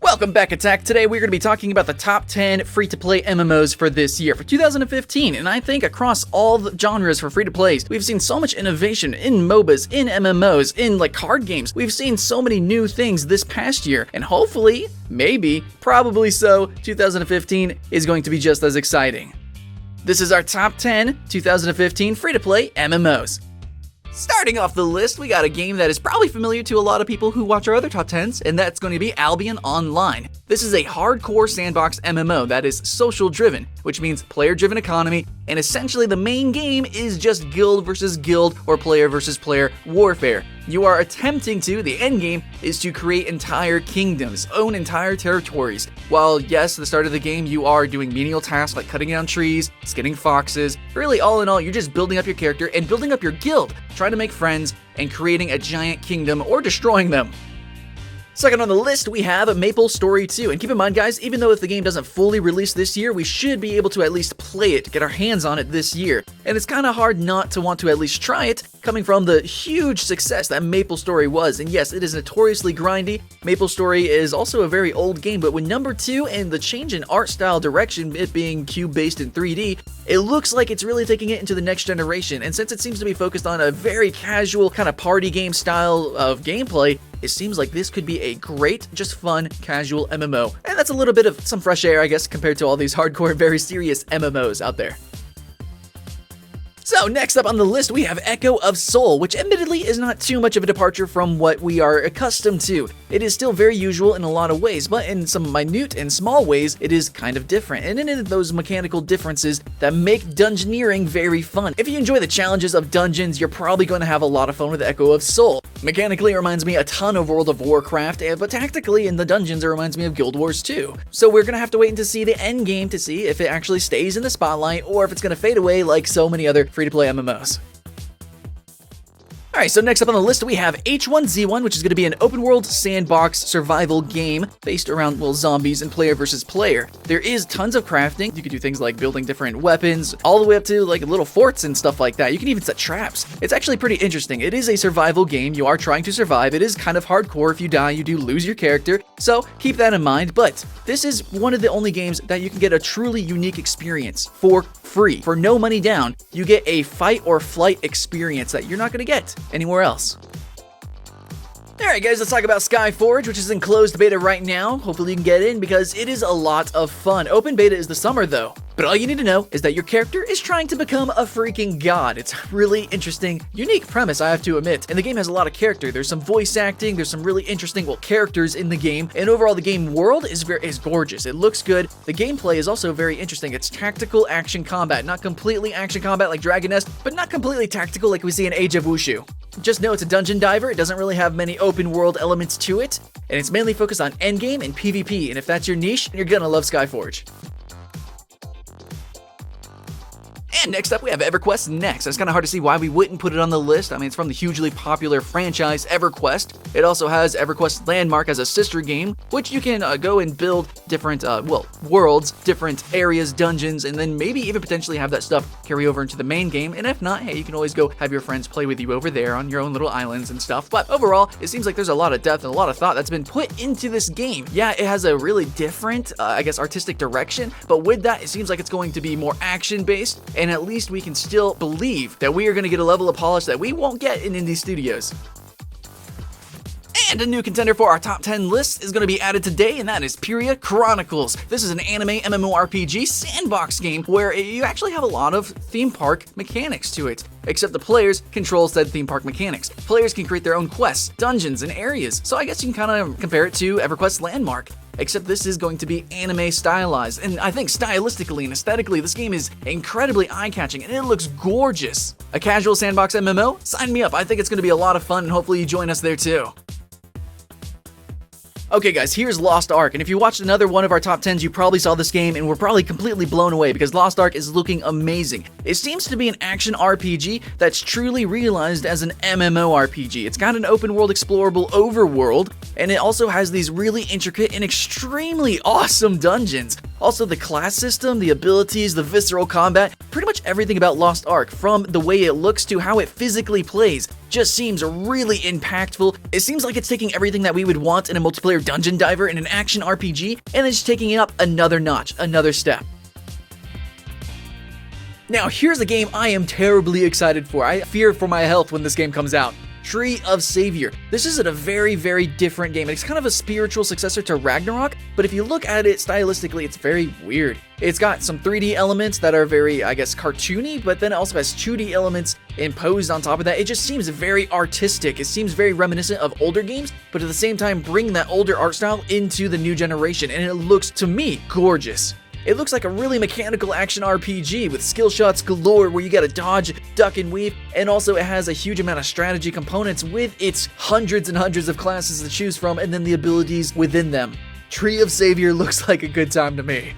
Welcome back, Attack. Today we're going to be talking about the top 10 free-to-play MMOs for this year, for 2015, and I think across all the genres for free-to-plays, we've seen so much innovation in MOBAs, in MMOs, in like card games. We've seen so many new things this past year, and hopefully, maybe, probably so, 2015 is going to be just as exciting. This is our top 10 2015 free-to-play MMOs. Starting off the list, we got a game that is probably familiar to a lot of people who watch our other top 10s, and that's going to be Albion Online. This is a hardcore sandbox MMO that is social-driven, which means player-driven economy, and essentially the main game is just guild versus guild or player versus player warfare. You are attempting to, the end game is to create entire kingdoms, own entire territories. While yes, at the start of the game you are doing menial tasks like cutting down trees, skinning foxes, really all in all you're just building up your character and building up your guild, trying to make friends and creating a giant kingdom or destroying them. Second on the list, we have MapleStory 2, and keep in mind guys, even though if the game doesn't fully release this year, we should be able to at least play it, get our hands on it this year. And it's kind of hard not to want to at least try it, coming from the huge success that MapleStory was. And yes, it is notoriously grindy. MapleStory is also a very old game, but with number 2 and the change in art style direction, it being cube-based in 3D, it looks like it's really taking it into the next generation. And since it seems to be focused on a very casual kind of party game style of gameplay, it seems like this could be a great, just fun, casual MMO. And that's a little bit of some fresh air, I guess, compared to all these hardcore, very serious MMOs out there. So next up on the list, we have Echo of Soul, which admittedly is not too much of a departure from what we are accustomed to. It is still very usual in a lot of ways, but in some minute and small ways, it is kind of different. And it is those mechanical differences that make dungeoneering very fun. If you enjoy the challenges of dungeons, you're probably going to have a lot of fun with Echo of Soul. Mechanically, it reminds me a ton of World of Warcraft, but tactically in the dungeons, it reminds me of Guild Wars 2. So we're going to have to wait to see the end game to see if it actually stays in the spotlight or if it's going to fade away like so many other free-to-play MMOs. Alright, so next up on the list we have H1Z1, which is going to be an open-world sandbox survival game based around, well, zombies and player versus player. There is tons of crafting. You can do things like building different weapons, all the way up to like little forts and stuff like that. You can even set traps. It's actually pretty interesting. It is a survival game. You are trying to survive. It is kind of hardcore. If you die, you do lose your character. So keep that in mind, but this is one of the only games that you can get a truly unique experience for free. For no money down, you get a fight or flight experience that you're not going to get anywhere else. Alright guys, let's talk about Skyforge, which is in closed beta right now. Hopefully you can get in because it is a lot of fun. Open beta is the summer though. But all you need to know is that your character is trying to become a freaking god. It's a really interesting, unique premise, I have to admit. And the game has a lot of character. There's some voice acting, there's some really interesting, well, characters in the game. And overall, the game world is gorgeous. It looks good. The gameplay is also very interesting. It's tactical action combat. Not completely action combat like Dragon Nest, but not completely tactical like we see in Age of Wushu. Just know it's a dungeon diver. It doesn't really have many open world elements to it. And it's mainly focused on endgame and PvP. And if that's your niche, you're gonna love Skyforge. And next up, we have EverQuest Next. It's kind of hard to see why we wouldn't put it on the list. I mean, it's from the hugely popular franchise EverQuest. It also has EverQuest Landmark as a sister game, which you can go and build different, worlds, different areas, dungeons, and then maybe even potentially have that stuff carry over into the main game. And if not, hey, you can always go have your friends play with you over there on your own little islands and stuff. But overall, it seems like there's a lot of depth and a lot of thought that's been put into this game. Yeah, it has a really different, artistic direction, but with that, it seems like it's going to be more action-based, and at least we can still believe that we are going to get a level of polish that we won't get in indie studios. And a new contender for our top 10 list is going to be added today, and that is Pyria Chronicles. This is an anime MMORPG sandbox game where you actually have a lot of theme park mechanics to it, except the players control said theme park mechanics. Players can create their own quests, dungeons, and areas, so I guess you can kind of compare it to EverQuest Landmark. Except this is going to be anime stylized, and I think stylistically and aesthetically this game is incredibly eye-catching and it looks gorgeous. A casual sandbox MMO? Sign me up, I think it's going to be a lot of fun and hopefully you join us there too. Okay guys, here's Lost Ark, and if you watched another one of our top 10s, you probably saw this game and were probably completely blown away because Lost Ark is looking amazing. It seems to be an action RPG that's truly realized as an MMORPG. It's got an open world explorable overworld, and it also has these really intricate and extremely awesome dungeons. Also, the class system, the abilities, the visceral combat, pretty much everything about Lost Ark, from the way it looks to how it physically plays, just seems really impactful. It seems like it's taking everything that we would want in a multiplayer dungeon diver in an action RPG, and it's taking it up another notch, another step. Now, here's a game I am terribly excited for. I fear for my health when this game comes out. Tree of Savior. This is a very, very different game. It's kind of a spiritual successor to Ragnarok, but if you look at it stylistically, it's very weird. It's got some 3D elements that are very, I guess, cartoony, but then it also has 2D elements imposed on top of that. It just seems very artistic. It seems very reminiscent of older games, but at the same time, bring that older art style into the new generation, and it looks, to me, gorgeous. It looks like a really mechanical action RPG with skill shots galore where you gotta dodge, duck, and weave, and also it has a huge amount of strategy components with its hundreds and hundreds of classes to choose from and then the abilities within them. Tree of Savior looks like a good time to me.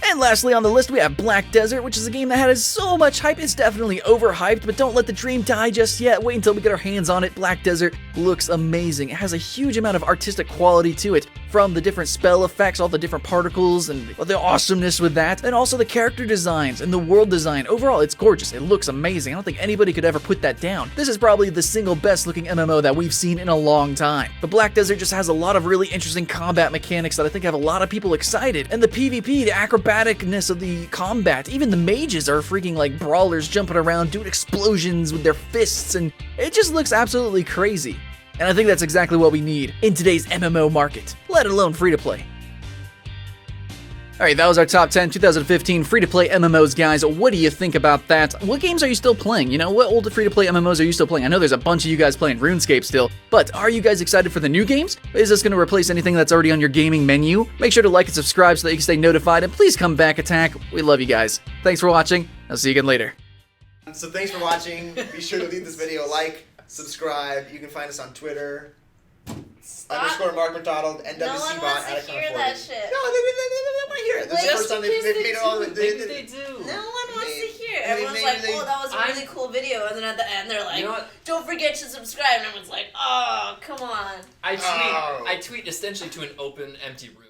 And lastly on the list, we have Black Desert, which is a game that has so much hype. It's definitely overhyped, but don't let the dream die just yet. Wait until we get our hands on it. Black Desert looks amazing. It has a huge amount of artistic quality to it, from the different spell effects, all the different particles, and the awesomeness with that, and also the character designs and the world design. Overall, it's gorgeous. It looks amazing. I don't think anybody could ever put that down. This is probably the single best looking MMO that we've seen in a long time. But Black Desert just has a lot of really interesting combat mechanics that I think have a lot of people excited. And the PvP, the acrobaticness of the combat, even the mages are freaking like brawlers jumping around, doing explosions with their fists, and it just looks absolutely crazy. And I think that's exactly what we need in today's MMO market, let alone free-to-play. Alright, that was our top 10 2015 free-to-play MMOs, guys. What do you think about that? What games are you still playing? You know, what old free-to-play MMOs are you still playing? I know there's a bunch of you guys playing RuneScape still, but are you guys excited for the new games? Is this going to replace anything that's already on your gaming menu? Make sure to like and subscribe so that you can stay notified, and please come back, Attack. We love you guys. Thanks for watching. I'll see you again later. So thanks for watching. Be sure to leave this video a like, subscribe. You can find us on Twitter. _ Mark McDonald, NWC No one wants to hear that shit. No, they want to hear it. This is the first time they've made it all. Maybe they do. No one wants to hear it. Everyone's like, oh, that was a really cool video. And then at the end, they're like, you know don't forget to subscribe. And everyone's like, oh, come on. I tweet essentially to an open, empty room.